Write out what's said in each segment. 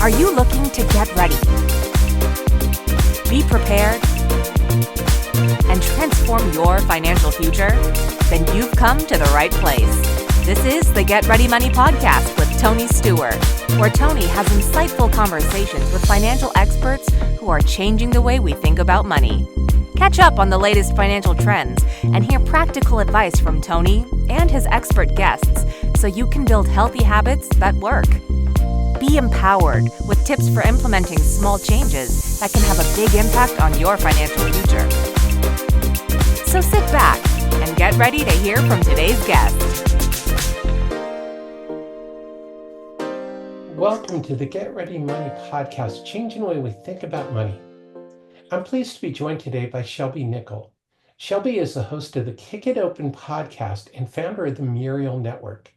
Are you looking to get ready, be prepared, and transform your financial future? Then you've come to the right place. This is the Get Ready Money podcast with Tony Stewart, where Tony has insightful conversations with financial experts who are changing the way we think about money. Catch up on the latest financial trends and hear practical advice from Tony and his expert guests so you can build healthy habits that work. Be empowered with tips for implementing small changes that can have a big impact on your financial future. So sit back and get ready to hear from today's guest. Welcome to the Get Ready Money podcast, changing the way we think about money. I'm pleased to be joined today by Shelby Nicholl. Shelby is the host of the Kick It Open podcast and founder of the Muriel Network.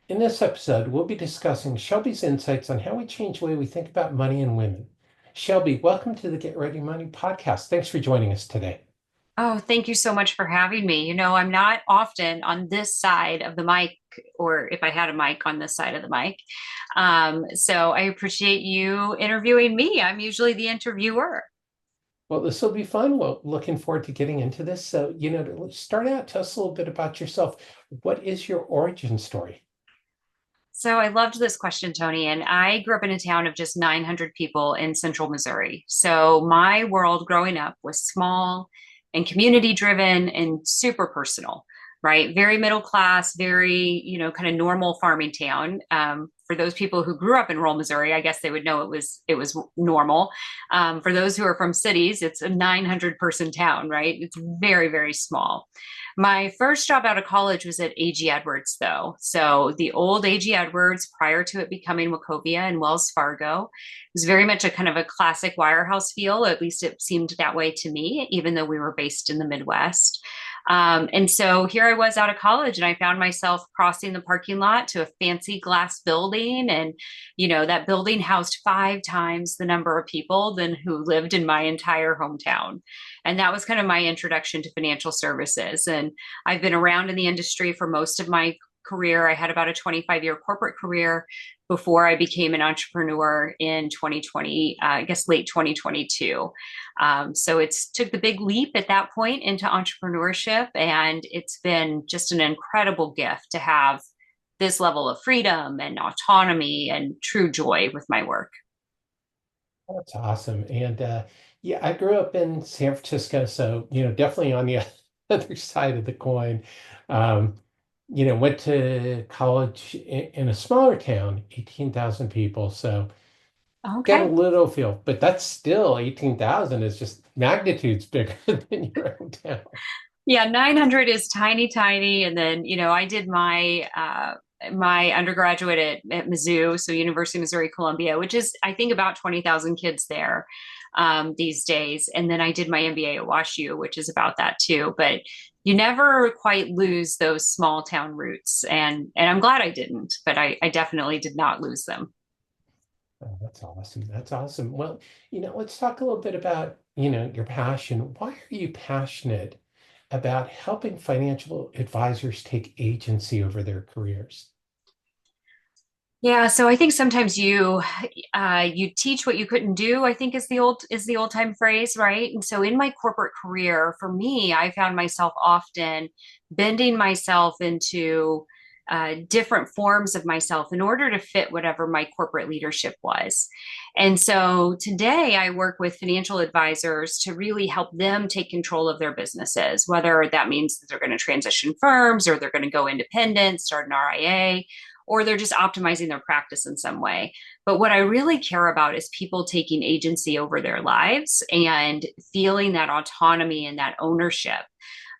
In this episode, we'll be discussing Shelby's insights on how we change the way we think about money and women. Shelby, welcome to the Get Ready Money podcast. Thanks for joining us today. Oh, thank you so much for having me. You know, I'm not often on this side of the mic, or if I had a mic on this side of the mic. So I appreciate you interviewing me. I'm usually the interviewer. Well, this will be fun. Well, looking forward to getting into this. So, to start out, tell us a little bit about yourself. What is your origin story? So I loved this question, Tony. And I grew up in a town of just 900 people in central Missouri. So my world growing up was small and community driven and super personal, right? Very middle class, very, kind of normal farming town. For those people who grew up in rural Missouri, I guess they would know it was normal. For those who are from cities, it's a 900-person town, right? It's very, very small. My first job out of college was at A.G. Edwards, though. So the old A.G. Edwards, prior to it becoming Wachovia and Wells Fargo, was very much a kind of a classic wirehouse feel. At least it seemed that way to me, even though we were based in the Midwest. And so here I was out of college, and I found myself crossing the parking lot to a fancy glass building. And, that building housed 5 times the number of people than who lived in my entire hometown. And that was kind of my introduction to financial services. And I've been around in the industry for most of my career. I had about a 25-year corporate career before I became an entrepreneur in 2020, I guess late 2022. So it's took the big leap at that point into entrepreneurship. And it's been just an incredible gift to have this level of freedom and autonomy and true joy with my work. That's awesome. And I grew up in San Francisco, so, definitely on the other side of the coin. Went to college in a smaller town, 18,000 people. So got a little feel, but that's still 18,000 is just magnitudes bigger than your own town. Yeah, 900 is tiny, tiny. And then, I did my my undergraduate at Mizzou, so University of Missouri Columbia, which is, I think, about 20,000 kids there these days. And then I did my MBA at WashU, which is about that too. But you never quite lose those small town roots. And I'm glad I didn't, but I definitely did not lose them. Oh, that's awesome. That's awesome. Well, let's talk a little bit about, your passion. Why are you passionate about helping financial advisors take agency over their careers? Yeah, so I think sometimes you teach what you couldn't do, I think is the old time phrase, right? And so in my corporate career, for me, I found myself often bending myself into different forms of myself in order to fit whatever my corporate leadership was. And so today I work with financial advisors to really help them take control of their businesses, whether that means that they're going to transition firms or they're going to go independent, start an RIA, or they're just optimizing their practice in some way. But what I really care about is people taking agency over their lives and feeling that autonomy and that ownership.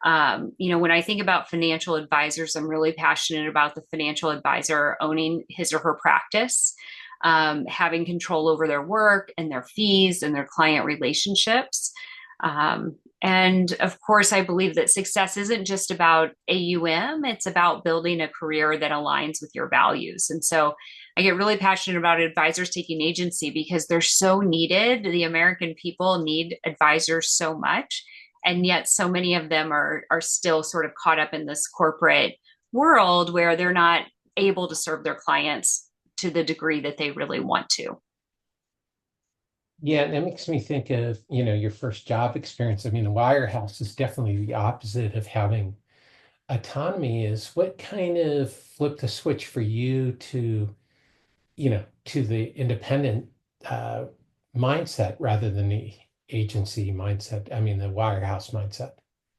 When I think about financial advisors, I'm really passionate about the financial advisor owning his or her practice, having control over their work and their fees and their client relationships. And of course, I believe that success isn't just about AUM, it's about building a career that aligns with your values. And so I get really passionate about advisors taking agency because they're so needed. The American people need advisors so much. And yet so many of them are still sort of caught up in this corporate world where they're not able to serve their clients to the degree that they really want to. Yeah, and that makes me think of, your first job experience. I mean, the wirehouse is definitely the opposite of having autonomy. Is what kind of flipped the switch for you to the independent uh, mindset rather than the agency mindset? I mean, the wirehouse mindset.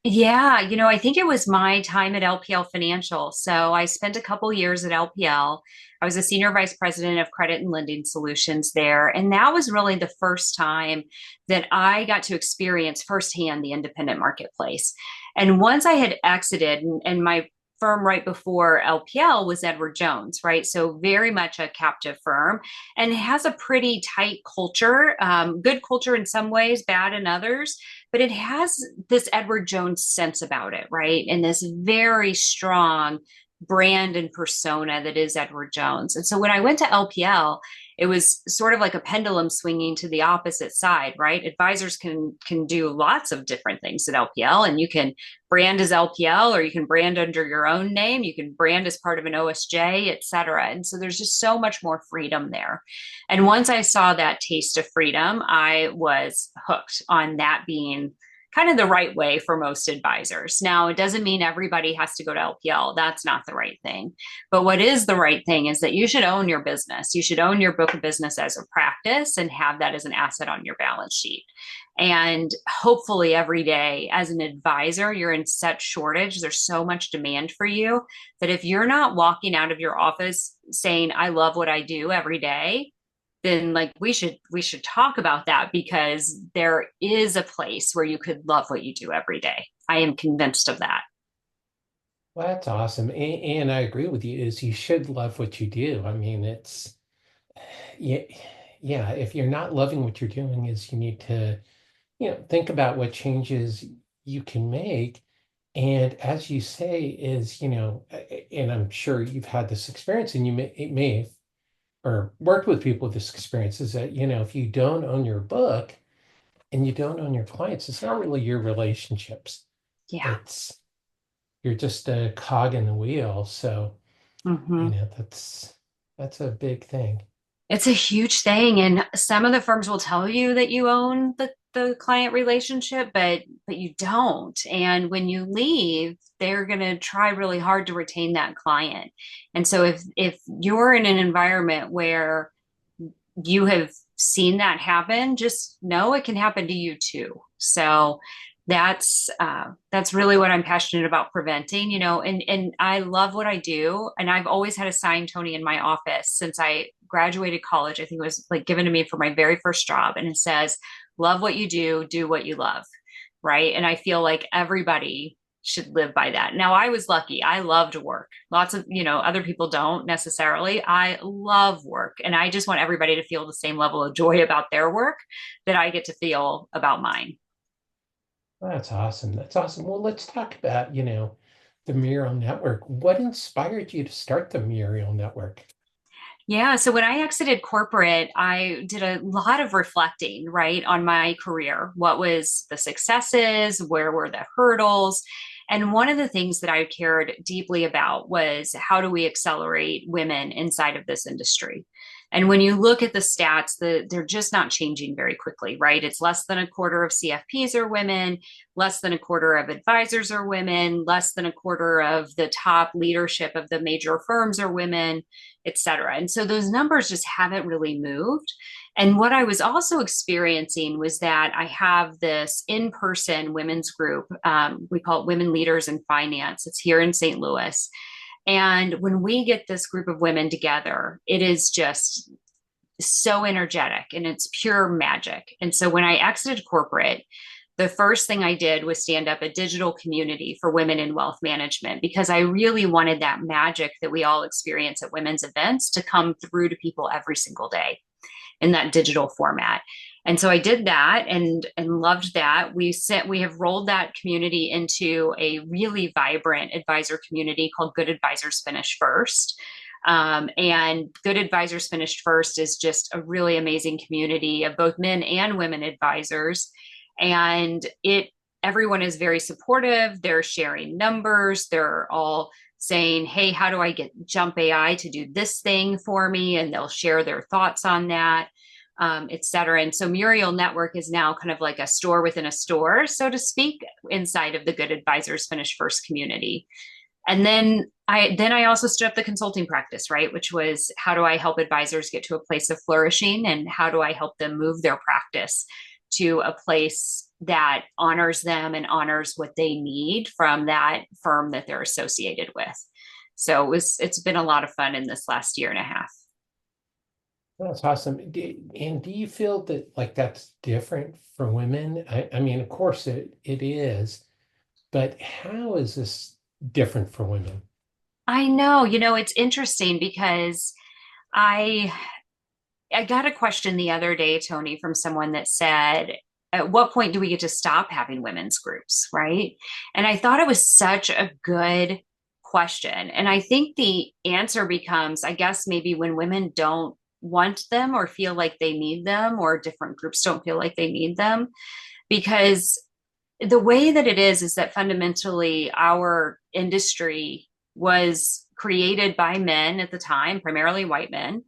Yeah, I think it was my time at LPL Financial. So I spent a couple years at LPL. I was a senior vice president of credit and lending solutions there. And that was really the first time that I got to experience firsthand the independent marketplace. And once I had exited, and my firm right before LPL was Edward Jones, right? So very much a captive firm and has a pretty tight culture, good culture in some ways, bad in others, but it has this Edward Jones sense about it, right? And this very strong brand and persona that is Edward Jones. And so when I went to LPL, it was sort of like a pendulum swinging to the opposite side, right? Advisors can do lots of different things at LPL, and you can brand as LPL, or you can brand under your own name, you can brand as part of an OSJ, et cetera. And so there's just so much more freedom there. And once I saw that taste of freedom, I was hooked on that being kind of the right way for most advisors. Now, it doesn't mean everybody has to go to LPL. That's not the right thing. But what is the right thing is that you should own your business. You should own your book of business as a practice and have that as an asset on your balance sheet. And hopefully every day as an advisor, you're in such shortage. There's so much demand for you that if you're not walking out of your office saying, I love what I do every day, then like we should talk about that, because there is a place where you could love what you do every day. I am convinced of that. Well, that's awesome. And I agree with you, is you should love what you do. I mean, yeah, yeah, if you're not loving what you're doing, is you need to, think about what changes you can make. And as you say, and I'm sure you've had this experience, and it may have, or worked with people with this experience, is that, if you don't own your book and you don't own your clients, it's not really your relationships. Yeah. It's You're just a cog in the wheel. So, Hmm. that's a big thing. It's a huge thing. And some of the firms will tell you that you own the client relationship, but you don't. And when you leave, they're going to try really hard to retain that client. And so if you're in an environment where you have seen that happen, just know it can happen to you too. So that's really what I'm passionate about preventing, and I love what I do. And I've always had a sign, Tony, in my office since I graduated college. I think it was like given to me for my very first job. And it says, love what you do what you love. Right. And I feel like everybody should live by that. Now, I was lucky. I loved work. Lots of, other people don't necessarily. I love work. And I just want everybody to feel the same level of joy about their work that I get to feel about mine. That's awesome. That's awesome. Well, let's talk about, the Muriel Network. What inspired you to start the Muriel Network? Yeah. So when I exited corporate, I did a lot of reflecting, right, on my career. What was the successes? Where were the hurdles? And one of the things that I cared deeply about was how do we accelerate women inside of this industry? And when you look at the stats, they're just not changing very quickly, right? It's less than a quarter of CFPs are women, less than a quarter of advisors are women, less than a quarter of the top leadership of the major firms are women, et cetera. And so those numbers just haven't really moved. And what I was also experiencing was that I have this in-person women's group. We call it Women Leaders in Finance. It's here in St. Louis. And when we get this group of women together, it is just so energetic and it's pure magic. And so when I exited corporate, the first thing I did was stand up a digital community for women in wealth management, because I really wanted that magic that we all experience at women's events to come through to people every single day in that digital format. And so I did that and loved that. We have rolled that community into a really vibrant advisor community called Good Advisors Finish First. And Good Advisors Finished First is just a really amazing community of both men and women advisors. And everyone is very supportive. They're sharing numbers. They're all saying, hey, how do I get Jump AI to do this thing for me? And they'll share their thoughts on that. et cetera. And so Muriel Network is now kind of like a store within a store, so to speak, inside of the Good Advisors Finish First community. And then I also stood up the consulting practice, right? Which was, how do I help advisors get to a place of flourishing, and how do I help them move their practice to a place that honors them and honors what they need from that firm that they're associated with. So it's been a lot of fun in this last year and a half. That's awesome. And do you feel that like that's different for women? I mean, of course it is, but how is this different for women? I know, it's interesting because I I got a question the other day, Tony, from someone that said, at what point do we get to stop having women's groups, right? And I thought it was such a good question. And I think the answer becomes, I guess, maybe when women don't want them or feel like they need them, or different groups don't feel like they need them. Because the way that it is that fundamentally our industry was created by men at the time, primarily white men,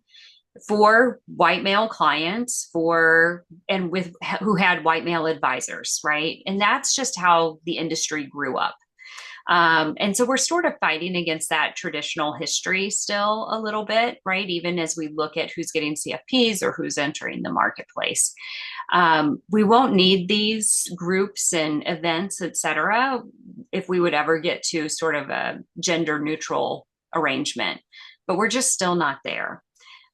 for white male clients, who had white male advisors, right? And that's just how the industry grew up. And so we're sort of fighting against that traditional history still a little bit, right? Even as we look at who's getting CFPs or who's entering the marketplace. We won't need these groups and events, et cetera, if we would ever get to sort of a gender neutral arrangement, but we're just still not there.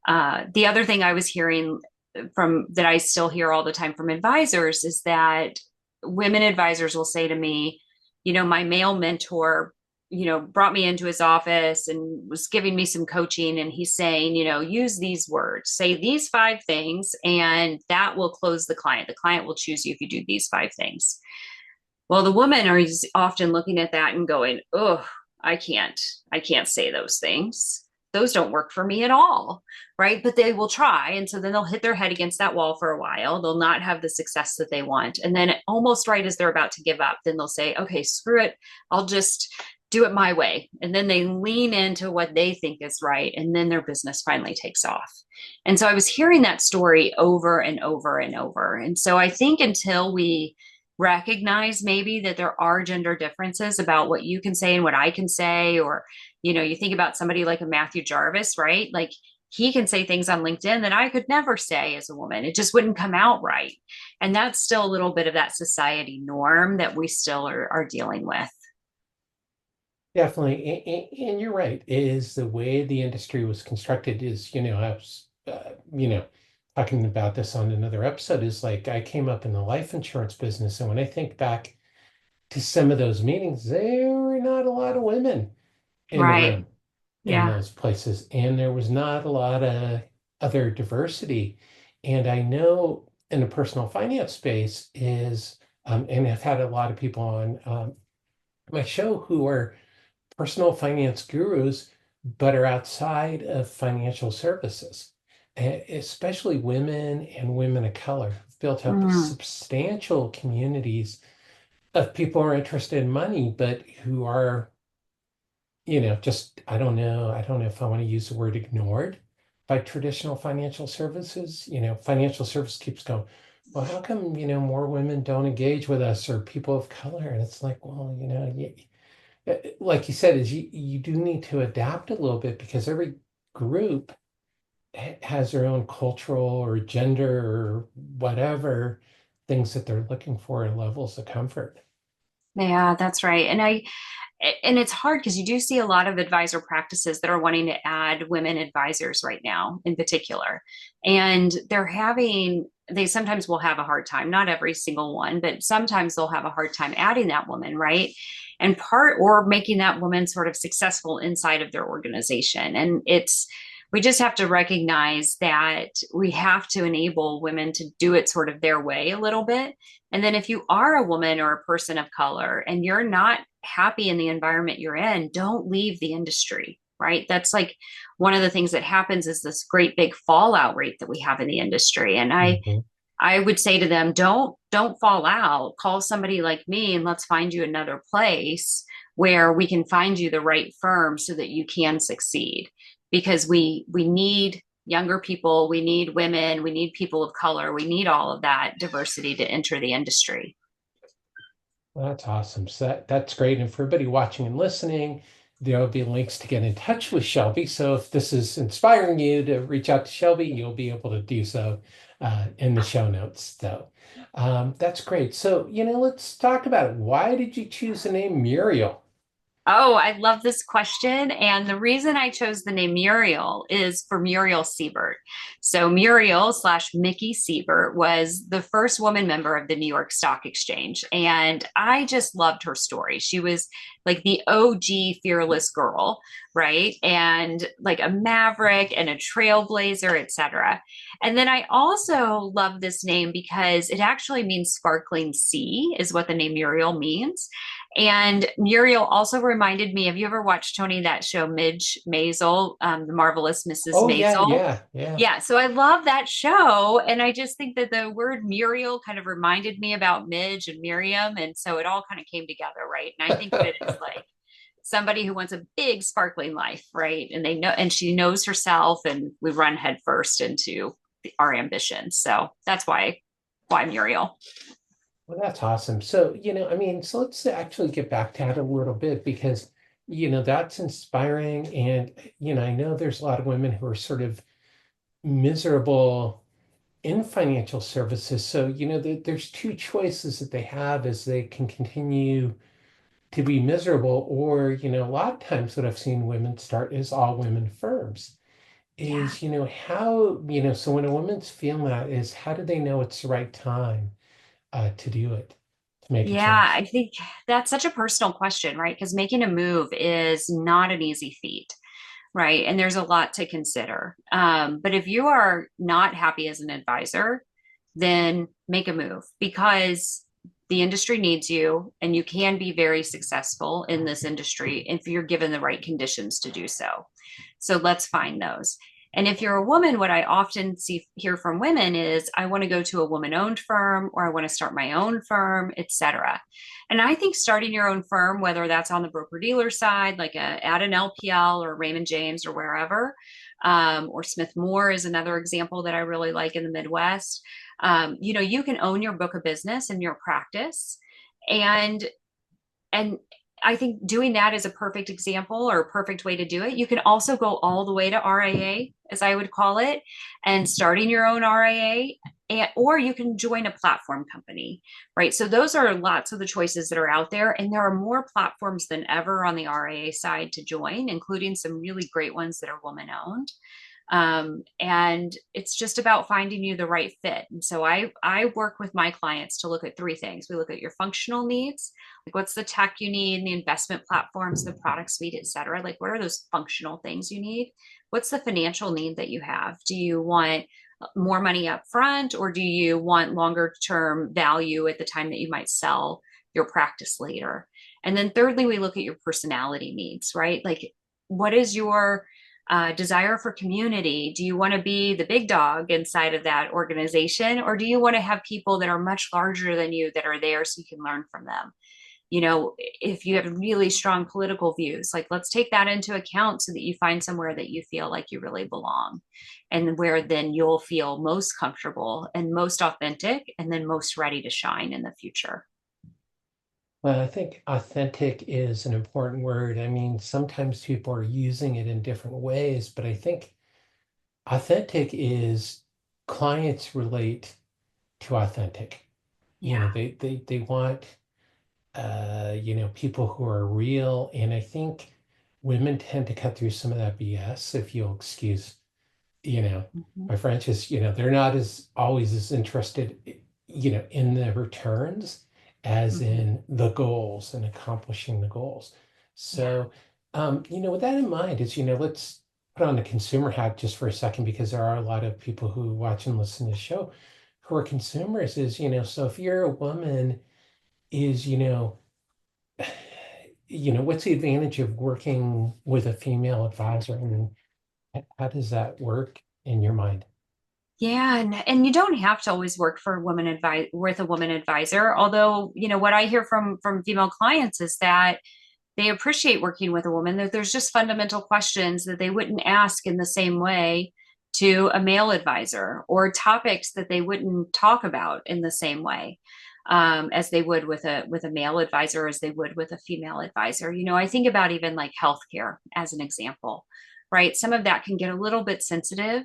The other thing I was hearing that I still hear all the time from advisors is that women advisors will say to me, my male mentor, brought me into his office and was giving me some coaching. And he's saying, use these words, say these 5 things, and that will close the client. The client will choose you if you do these 5 things. Well, the women are often looking at that and going, oh, I can't say those things. Those don't work for me at all, right? But they will try. And so then they'll hit their head against that wall for a while. They'll not have the success that they want. And then almost right as they're about to give up, then they'll say, okay, screw it. I'll just do it my way. And then they lean into what they think is right. And then their business finally takes off. And so I was hearing that story over and over and over. And so I think until we recognize maybe that there are gender differences about what you can say and what I can say, or, you think about somebody like a Matthew Jarvis, right? Like he can say things on LinkedIn that I could never say as a woman. It just wouldn't come out right. And that's still a little bit of that society norm that we still are dealing with. Definitely. And you're right, is the way the industry was constructed is, I was, talking about this on another episode, is like I came up in the life insurance business. And when I think back to some of those meetings, there were not a lot of women in the Right. room in Yeah. those places. And there was not a lot of other diversity. And I know in the personal finance space and I've had a lot of people on my show who are personal finance gurus, but are outside of financial services, especially women and women of color, have built up substantial communities of people who are interested in money, but who are, just, I don't know if I want to use the word ignored by traditional financial services. Financial service keeps going, well, how come, more women don't engage with us, or people of color? And it's like, well, like you said, is you do need to adapt a little bit, because every group has their own cultural or gender or whatever things that they're looking for in levels of comfort. Yeah, that's right. And it's hard because you do see a lot of advisor practices that are wanting to add women advisors right now in particular. And they sometimes will have a hard time, not every single one, but sometimes they'll have a hard time adding that woman, right? Or making that woman sort of successful inside of their organization. And we just have to recognize that we have to enable women to do it sort of their way a little bit. And then if you are a woman or a person of color and you're not happy in the environment you're in, don't leave the industry, right? That's like one of the things that happens is this great big fallout rate that we have in the industry. And I would say to them, don't fall out. Call somebody like me and let's find you another place where we can find you the right firm so that you can succeed. Because we need younger people, we need women, we need people of color, we need all of that diversity to enter the industry. Well, that's awesome. So that's great. And for everybody watching and listening, there will be links to get in touch with Shelby. So if this is inspiring you to reach out to Shelby, you'll be able to do so in the show notes. So that's great. So, let's talk about it. Why did you choose the name Muriel? Oh, I love this question. And the reason I chose the name Muriel is for Muriel Siebert. So Muriel / Mickey Siebert was the first woman member of the New York Stock Exchange. And I just loved her story. She was like the OG fearless girl, right? And like a maverick and a trailblazer, etc. And then I also love this name because it actually means sparkling sea, is what the name Muriel means. And Muriel also reminded me, have you ever watched, Tony, that show Midge Maisel, The Marvelous Mrs. Oh, yeah, Maisel? yeah. Yeah, so I love that show. And I just think that the word Muriel kind of reminded me about Midge and Miriam. And so it all kind of came together, right? And I think of it as like somebody who wants a big sparkling life, right? And they know, and she knows herself, and we run headfirst into our ambitions. So that's why Muriel. Well, that's awesome. So, so let's actually get back to that a little bit because, that's inspiring. And, I know there's a lot of women who are sort of miserable in financial services. So, there's two choices that they have as they can continue to be miserable, or, a lot of times what I've seen women start is all women firms. Yeah. Is, how, so when a woman's feeling that is, how do they know it's the right time to do it, to make a Yeah, change? I think that's such a personal question, right? Because making a move is not an easy feat, right? And there's a lot to consider. But if you are not happy as an advisor, then make a move because the industry needs you and you can be very successful in this industry if you're given the right conditions to do so. So let's find those. And if you're a woman, what I often hear from women is, I want to go to a woman-owned firm, or I want to start my own firm, etc. And I think starting your own firm, whether that's on the broker-dealer side, like at an LPL or Raymond James or wherever, or Smith Moore is another example that I really like in the Midwest. You can own your book of business and your practice, and and I think doing that is a perfect example or a perfect way to do it. You can also go all the way to RIA, as I would call it, and starting your own RIA, or you can join a platform company, right? So those are lots of the choices that are out there. And there are more platforms than ever on the RIA side to join, including some really great ones that are woman owned. And it's just about finding you the right fit. And so I work with my clients to look at three things. We look at your functional needs, like what's the tech you need, the investment platforms, the product suite, et cetera. Like what are those functional things you need? What's the financial need that you have? Do you want more money up front, or do you want longer term value at the time that you might sell your practice later? And then thirdly, we look at your personality needs, right? Like what is your desire for community? Do you want to be the big dog inside of that organization, or do you want to have people that are much larger than you that are there so you can learn from them? If you have really strong political views, like let's take that into account so that you find somewhere that you feel like you really belong, and where then you'll feel most comfortable and most authentic and then most ready to shine in the future. Well, I think authentic is an important word. I mean, sometimes people are using it in different ways, but I think authentic is clients relate to authentic. Yeah. They want people who are real. And I think women tend to cut through some of that BS, if you'll excuse, Mhm. my French is, they're not as always as interested, in the returns as Mhm. in the goals and accomplishing the goals. Yeah. So, with that in mind, let's put on the consumer hat just for a second, because there are a lot of people who watch and listen to the show who are consumers. So if you're a woman, is, what's the advantage of working with a female advisor, and how does that work in your mind? Yeah, and you don't have to always work for a with a woman advisor. Although, what I hear from female clients is that they appreciate working with a woman, that there's just fundamental questions that they wouldn't ask in the same way to a male advisor, or topics that they wouldn't talk about in the same way as they would with a male advisor, as they would with a female advisor. I think about even like healthcare as an example, right? Some of that can get a little bit sensitive.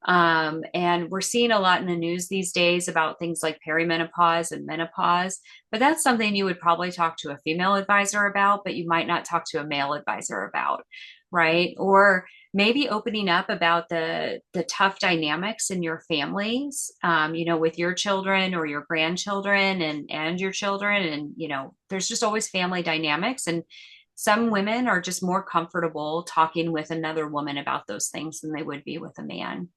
And we're seeing a lot in the news these days about things like perimenopause and menopause, but that's something you would probably talk to a female advisor about, but you might not talk to a male advisor about, right? Or maybe opening up about the tough dynamics in your families, with your children or your grandchildren and your children. And, there's just always family dynamics. And some women are just more comfortable talking with another woman about those things than they would be with a man.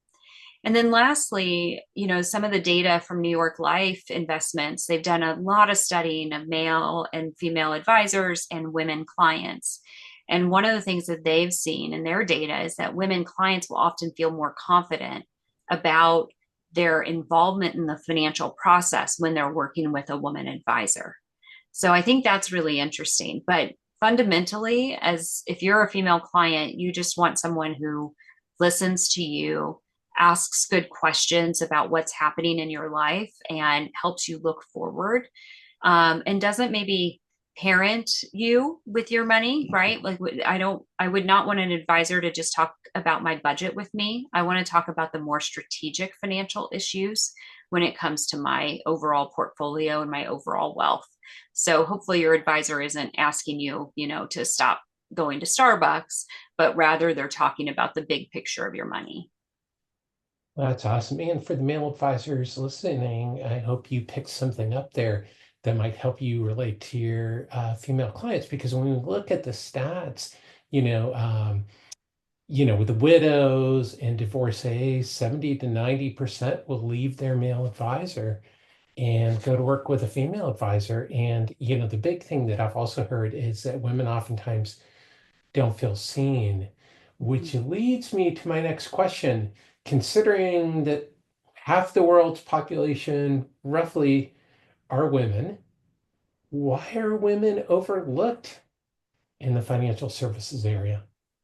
And then lastly, some of the data from New York Life Investments, they've done a lot of studying of male and female advisors and women clients. And one of the things that they've seen in their data is that women clients will often feel more confident about their involvement in the financial process when they're working with a woman advisor. So I think that's really interesting. But fundamentally, as if you're a female client, you just want someone who listens to you, asks good questions about what's happening in your life, and helps you look forward, and doesn't maybe parent you with your money, right? Like I would not want an advisor to just talk about my budget with me. I want to talk about the more strategic financial issues when it comes to my overall portfolio and my overall wealth. So hopefully your advisor isn't asking you, to stop going to Starbucks, but rather they're talking about the big picture of your money. That's awesome. And for the male advisors listening, I hope you picked something up there that might help you relate to your female clients. Because when we look at the stats, with the widows and divorcees, 70 to 90% will leave their male advisor and go to work with a female advisor. And, the big thing that I've also heard is that women oftentimes don't feel seen, which leads me to my next question. Considering that half the world's population roughly are women, why are women overlooked in the financial services area?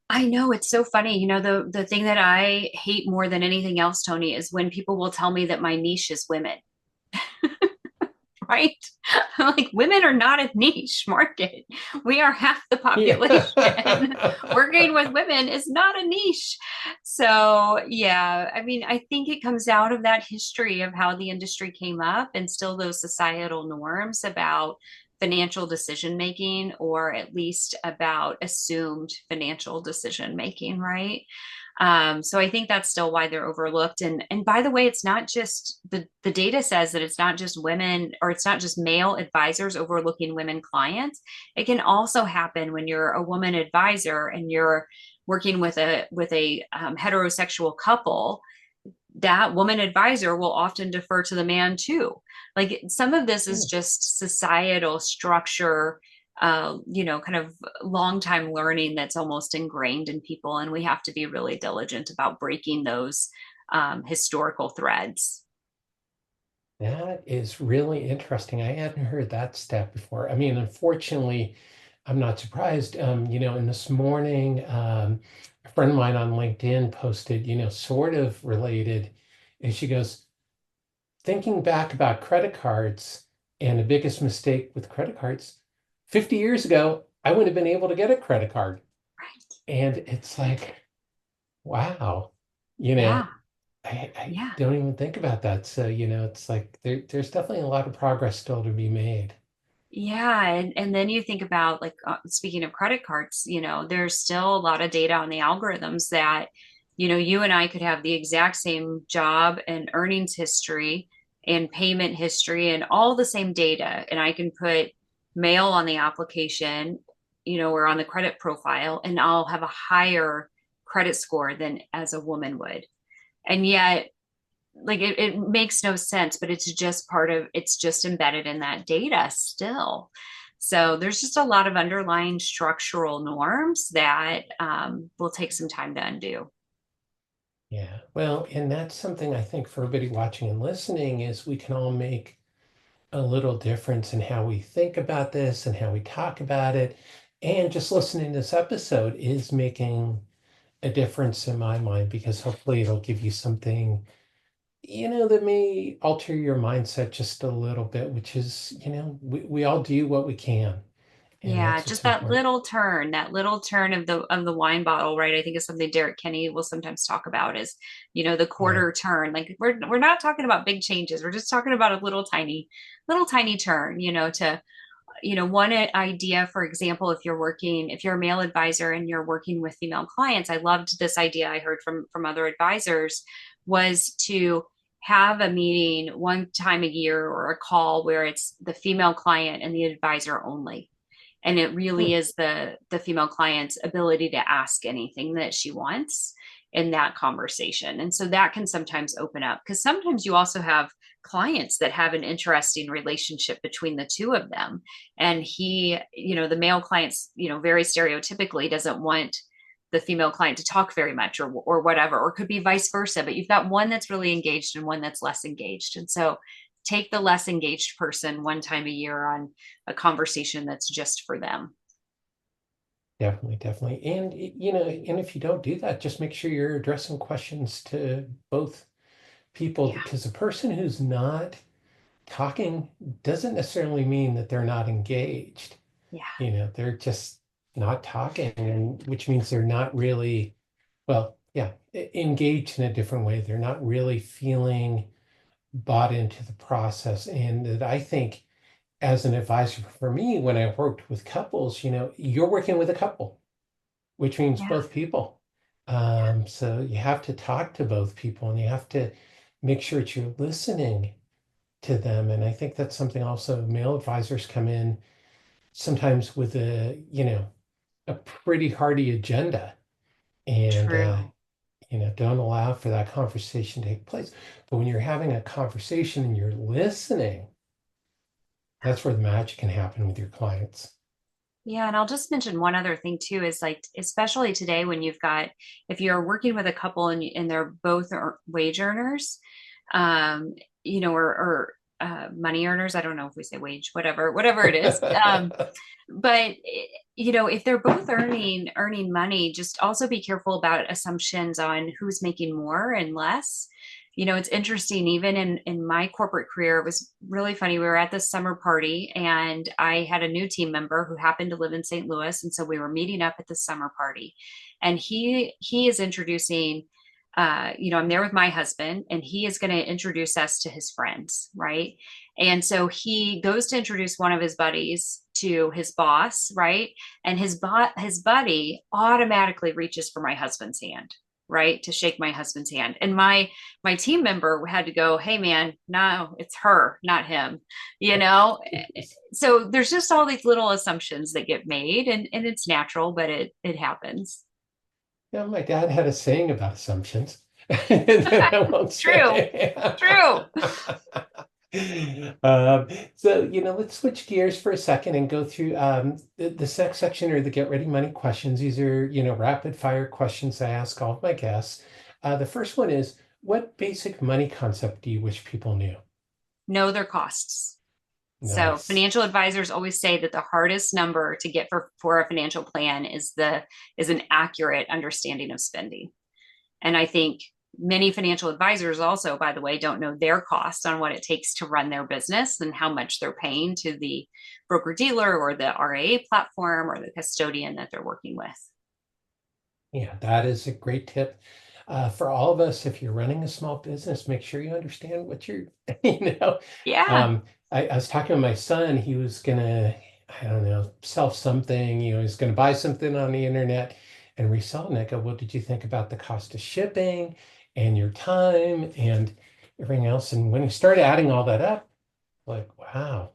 I know, it's so funny. The thing that I hate more than anything else, Tony, is when people will tell me that my niche is women. Right? Like, women are not a niche market. We are half the population. Yeah. Working with women is not a niche. So, yeah, I mean, I think it comes out of that history of how the industry came up, and still those societal norms about financial decision making, or at least about assumed financial decision making, right? So I think that's still why they're overlooked. And by the way, it's not just the data says that it's not just women, or it's not just male advisors overlooking women clients. It can also happen when you're a woman advisor and you're working with a heterosexual couple. That woman advisor will often defer to the man too. Like, some of this is just societal structure, kind of long time learning that's almost ingrained in people. And we have to be really diligent about breaking those historical threads. That is really interesting. I hadn't heard that stat before. I mean, unfortunately, I'm not surprised. And this morning, a friend of mine on LinkedIn posted, sort of related, and she goes, thinking back about credit cards and the biggest mistake with credit cards, 50 years ago, I wouldn't have been able to get a credit card. Right. And it's like, wow, Yeah. I Yeah. don't even think about that. So, it's like there's definitely a lot of progress still to be made. Yeah, and then you think about, like, speaking of credit cards, there's still a lot of data on the algorithms that, you and I could have the exact same job and earnings history and payment history and all the same data, and I can put male on the application, or on the credit profile, and I'll have a higher credit score than as a woman would. And yet, like, it makes no sense, but it's just embedded in that data still. So there's just a lot of underlying structural norms that will take some time to undo. Yeah. Well, and that's something I think for everybody watching and listening is we can all make a little difference in how we think about this and how we talk about it. And just listening to this episode is making a difference in my mind, because hopefully it'll give you something, that may alter your mindset just a little bit, which is, we all do what we can. And Yeah, that's what's just that important. little turn of the wine bottle, right? I think is something Derek Kenny will sometimes talk about is, the Yeah. quarter turn. Like we're not talking about big changes. We're just talking about a little tiny turn, to one idea, for example, if you're a male advisor and you're working with female clients, I loved this idea I heard from other advisors was to have a meeting one time a year or a call where it's the female client and the advisor only. And it really Hmm. is the female client's ability to ask anything that she wants in that conversation. And so that can sometimes open up, because sometimes you also have clients that have an interesting relationship between the two of them. And the male clients, very stereotypically doesn't want the female client to talk very much, or whatever, or could be vice versa. But you've got one that's really engaged and one that's less engaged. And so take the less engaged person one time a year on a conversation that's just for them. Definitely, definitely. And, and if you don't do that, just make sure you're addressing questions to both people, Yeah. because the person who's not talking doesn't necessarily mean that they're not engaged. Yeah. They're just not talking, and which means they're not really, well, yeah, engaged in a different way. They're not really feeling bought into the process. And that, I think, as an advisor for me, when I worked with couples, you're working with a couple, which means Yeah. both people. So you have to talk to both people, and you have to make sure that you're listening to them. And I think that's something also male advisors come in sometimes with a pretty hearty agenda, and True. don't allow for that conversation to take place. But when you're having a conversation and you're listening, that's where the magic can happen with your clients. Yeah, and I'll just mention one other thing too is like, especially today when if you're working with a couple and they're both wage earners, um, or money earners. I don't know if we say wage, whatever it is. But if they're both earning money, just also be careful about assumptions on who's making more and less. It's interesting, even in my corporate career, it was really funny. We were at this summer party and I had a new team member who happened to live in St. Louis. And so we were meeting up at the summer party, and he is introducing, I'm there with my husband, and he is going to introduce us to his friends, right? And so he goes to introduce one of his buddies to his boss, right? And his buddy automatically reaches for my husband's hand, right, to shake my husband's hand. And my team member had to go, "Hey man, no, it's her, not him," you know? So there's just all these little assumptions that get made, and it's natural, but it happens. Yeah, my dad had a saying about assumptions that I won't True. say. True. So, let's switch gears for a second and go through the next section, or the Get Ready Money questions. These are, rapid fire questions I ask all of my guests. The first one is, what basic money concept do you wish people knew? Know their costs. So Nice. financial advisors always say that the hardest number to get for a financial plan is an accurate understanding of spending. And I think many financial advisors also, by the way, don't know their costs on what it takes to run their business and how much they're paying to the broker dealer or the RIA platform or the custodian that they're working with. Yeah, that is a great tip. For all of us, if you're running a small business, make sure you understand what you're, you know. Yeah. Um, I was talking with my son, he was gonna, I don't know, sell something, he's gonna buy something on the internet and resell it. And I go, well, did you think about the cost of shipping and your time and everything else? And when he started adding all that up, like, wow,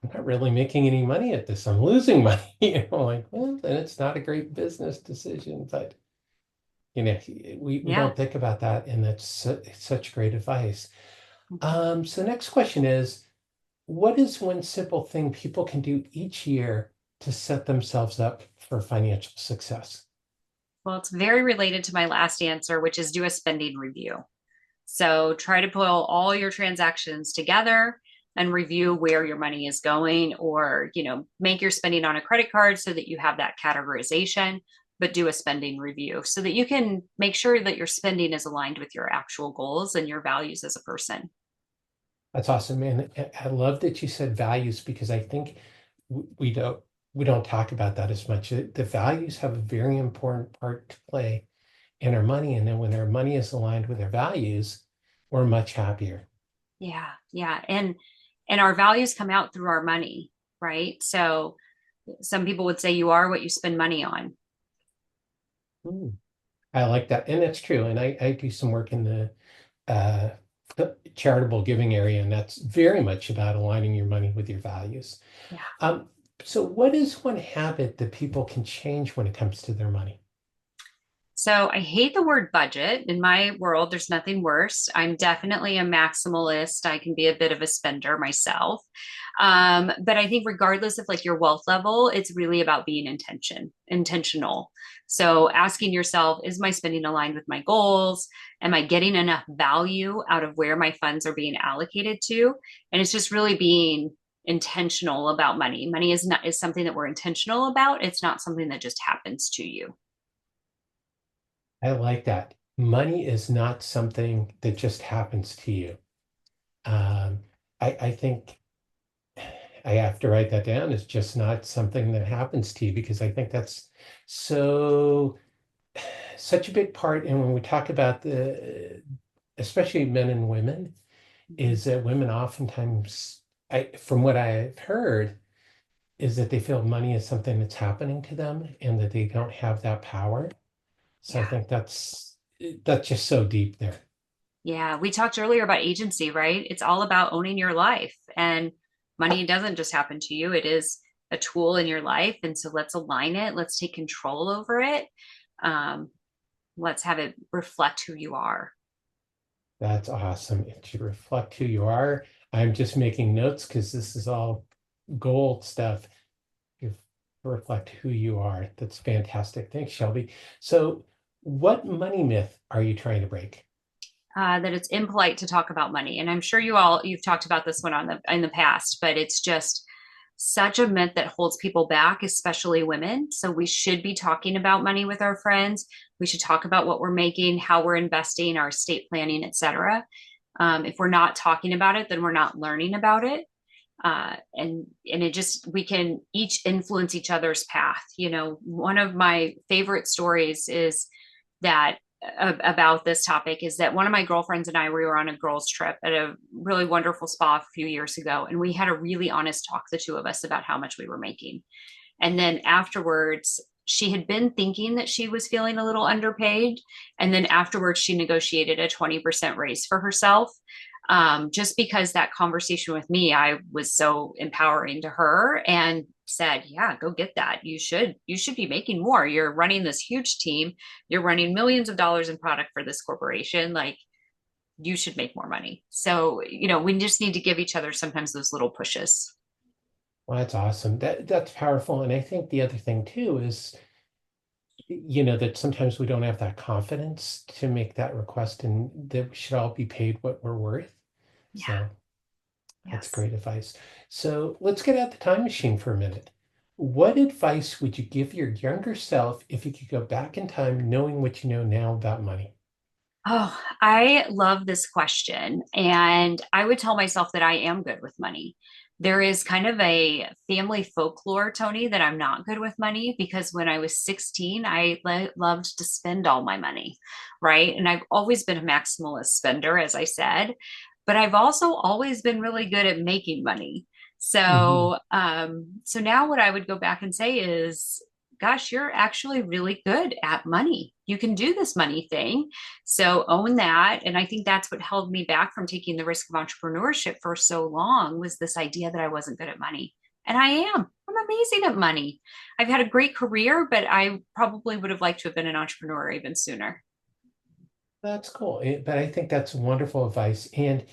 I'm not really making any money at this. I'm losing money. Like, well, then it's not a great business decision. But we Yeah. don't think about that, and that's such great advice. So next question is, what is one simple thing people can do each year to set themselves up for financial success? Well, it's very related to my last answer, which is do a spending review. So try to pull all your transactions together and review where your money is going, or, make your spending on a credit card so that you have that categorization. but do a spending review so that you can make sure that your spending is aligned with your actual goals and your values as a person. That's awesome, man. I love that you said values because I think we don't talk about that as much. The values have a very important part to play in our money, and then when our money is aligned with our values, we're much happier. Yeah, yeah. And our values come out through our money, right? So some people would say you are what you spend money on. Hmm. I like that, and it's true. And I do some work in uh, the charitable giving area, and that's very much about aligning your money with your values. Yeah. So what is one habit that people can change when it comes to their money? So I hate the word budget. In my world, there's nothing worse. I'm definitely a maximalist. I can be a bit of a spender myself. But I think regardless of like your wealth level, it's really about being intentional. So asking yourself, is my spending aligned with my goals? Am I getting enough value out of where my funds are being allocated to? And it's just really being intentional about money. Money is something that we're intentional about. It's not something that just happens to you. I like that. Money is not something that just happens to you. Um, I think I have to write that down. It's just not something that happens to you because I think that's so such a big part. And when we talk about especially men and women, is that women oftentimes, from what I've heard, is that they feel money is something that's happening to them and that they don't have that power. So I Yeah. think that's just so deep there. Yeah, we talked earlier about agency, right? It's all about owning your life, and money doesn't just happen to you. It is a tool in your life. And so let's align it. Let's take control over it. Um, let's have it reflect who you are. That's awesome. It should reflect who you are. I'm just making notes because this is all gold stuff. You reflect who you are. That's fantastic. Thanks, Shelby. So, what money myth are you trying to break? That it's impolite to talk about money. And I'm sure you've talked about this one in the past, but it's just such a myth that holds people back, especially women. So we should be talking about money with our friends. We should talk about what we're making, how we're investing, our estate planning, etc. If we're not talking about it, then we're not learning about it. And it just we can each influence each other's path. You know, one of my favorite stories is that about this topic is that one of my girlfriends and we were on a girls trip at a really wonderful spa a few years ago, and we had a really honest talk, the two of us, about how much we were making. And then afterwards, she had been thinking that she was feeling a little underpaid, and then afterwards she negotiated a 20% raise for herself, just because that conversation with me, I was so empowering to her and said, yeah, go get that. You should be making more. You're running this huge team. You're running millions of dollars in product for this corporation. Like, you should make more money. So, we just need to give each other sometimes those little pushes. Well, that's awesome. That's powerful. And I think the other thing too is, that sometimes we don't have that confidence to make that request and that we should all be paid what we're worth. Yeah. So that's Yes. great advice. So let's get out the time machine for a minute. What advice would you give your younger self if you could go back in time knowing what you know now about money? Oh, I love this question. And I would tell myself that I am good with money. There is kind of a family folklore, Tony, that I'm not good with money because when I was 16, I loved to spend all my money, right? And I've always been a maximalist spender, as I said, but I've also always been really good at making money. Mhm. So now what I would go back and say is, gosh, you're actually really good at money. You can do this money thing. So own that. And I think that's what held me back from taking the risk of entrepreneurship for so long, was this idea that I wasn't good at money. And I am. I'm amazing at money. I've had a great career, but I probably would have liked to have been an entrepreneur even sooner. That's cool. But I think that's wonderful advice. And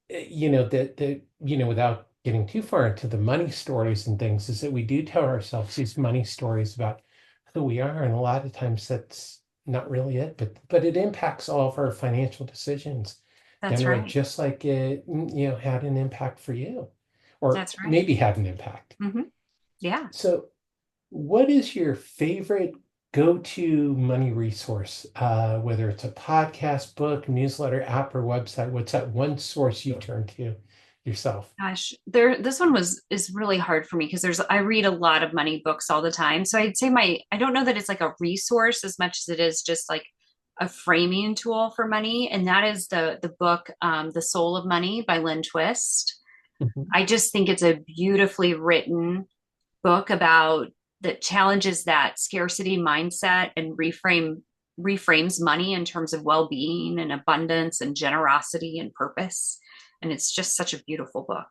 without getting too far into the money stories and things, is that we do tell ourselves these money stories about who we are, and a lot of times that's not really it, but it impacts all of our financial decisions down That's the road, right. just like it, had an impact for you, or That's right. maybe had an impact. Hmm. Yeah. So, what is your favorite go-to money resource, whether it's a podcast, book, newsletter, app, or website? What's that one source you turn to yourself? Gosh, this one is really hard for me because I read a lot of money books all the time. So I'd say I don't know that it's like a resource as much as it is just like a framing tool for money. And that is the book The Soul of Money by Lynn Twist. Mhm. I just think it's a beautifully written book about that challenges that scarcity mindset and reframes money in terms of well-being and abundance and generosity and purpose. And it's just such a beautiful book.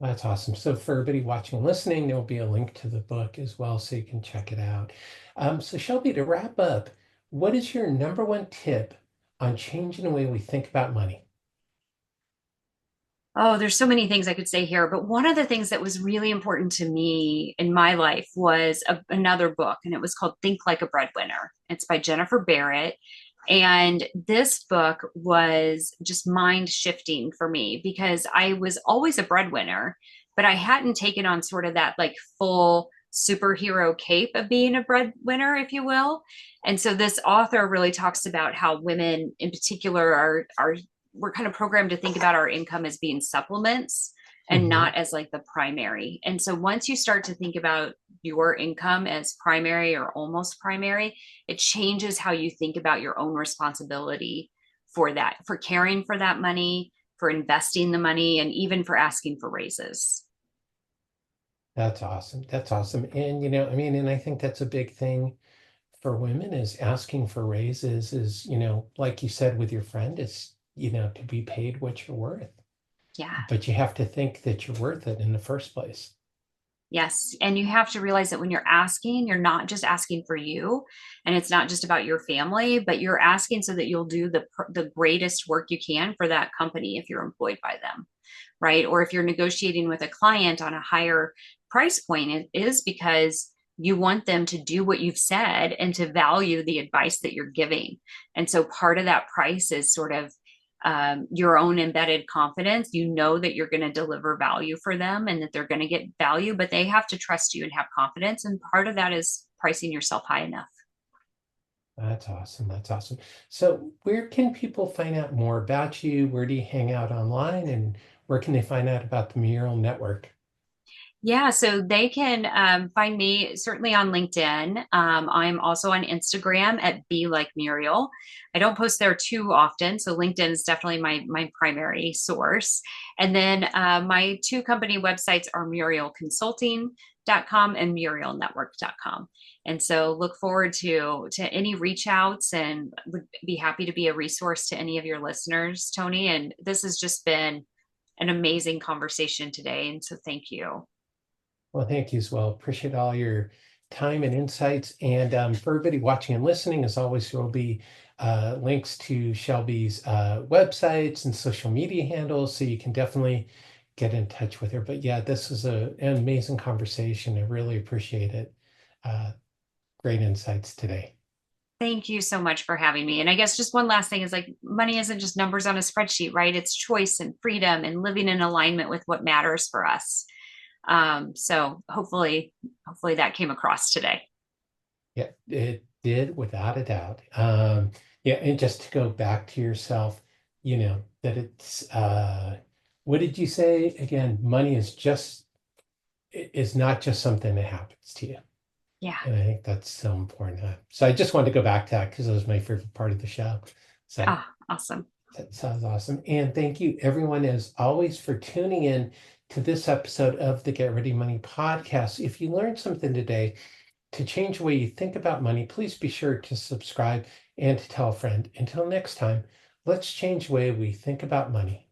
That's awesome. So for everybody watching and listening, there will be a link to the book as well, so you can check it out. So Shelby, to wrap up, what is your number one tip on changing the way we think about money? Oh, there's so many things I could say here, but one of the things that was really important to me in my life was another book, and it was called Think Like a Breadwinner. It's by Jennifer Barrett. And this book was just mind shifting for me because I was always a breadwinner, but I hadn't taken on sort of that like full superhero cape of being a breadwinner, if you will. And so this author really talks about how women in particular are we're kind of programmed to think about our income as being supplements and Mhm. not as like the primary. And so once you start to think about your income as primary or almost primary, it changes how you think about your own responsibility for that, for caring for that money, for investing the money, and even for asking for raises. That's awesome. That's awesome. And, I mean, and I think that's a big thing for women is asking for raises is, like you said with your friend, is, to be paid what you're worth. Yeah. But you have to think that you're worth it in the first place. Yes. And you have to realize that when you're asking, you're not just asking for you, and it's not just about your family, but you're asking so that you'll do the greatest work you can for that company if you're employed by them, right? Or if you're negotiating with a client on a higher price point, it is because you want them to do what you've said and to value the advice that you're giving. And so part of that price is sort of your own embedded confidence. You know that you're going to deliver value for them and that they're going to get value, but they have to trust you and have confidence. And part of that is pricing yourself high enough. That's awesome. That's awesome. So where can people find out more about you? Where do you hang out online? And where can they find out about the Muriel Network? Yeah, so they can find me certainly on LinkedIn. I'm also on Instagram at Be Like Muriel. I don't post there too often, so LinkedIn is definitely my primary source. And then my two company websites are murielconsulting.com and murielnetwork.com. And so look forward to any reach outs and would be happy to be a resource to any of your listeners, Tony. And this has just been an amazing conversation today. And so thank you. Well, thank you as well. Appreciate all your time and insights. And for everybody watching and listening, as always, there will be links to Shelby's websites and social media handles, so you can definitely get in touch with her. But yeah, this was an amazing conversation. I really appreciate it. Great insights today. Thank you so much for having me. And I guess just one last thing is like money isn't just numbers on a spreadsheet, right? It's choice and freedom and living in alignment with what matters for us. So hopefully that came across today. Yeah, it did without a doubt. Yeah, and just to go back to yourself, that it's what did you say again? Money is not just something that happens to you. Yeah. And I think that's so important. So I just wanted to go back to that because it was my favorite part of the show. So Ah, awesome. that sounds awesome. And thank you everyone as always for tuning in to this episode of the Get Ready Money podcast. If you learned something today, to change the way you think about money, please be sure to subscribe and to tell a friend. Until next time, let's change the way we think about money.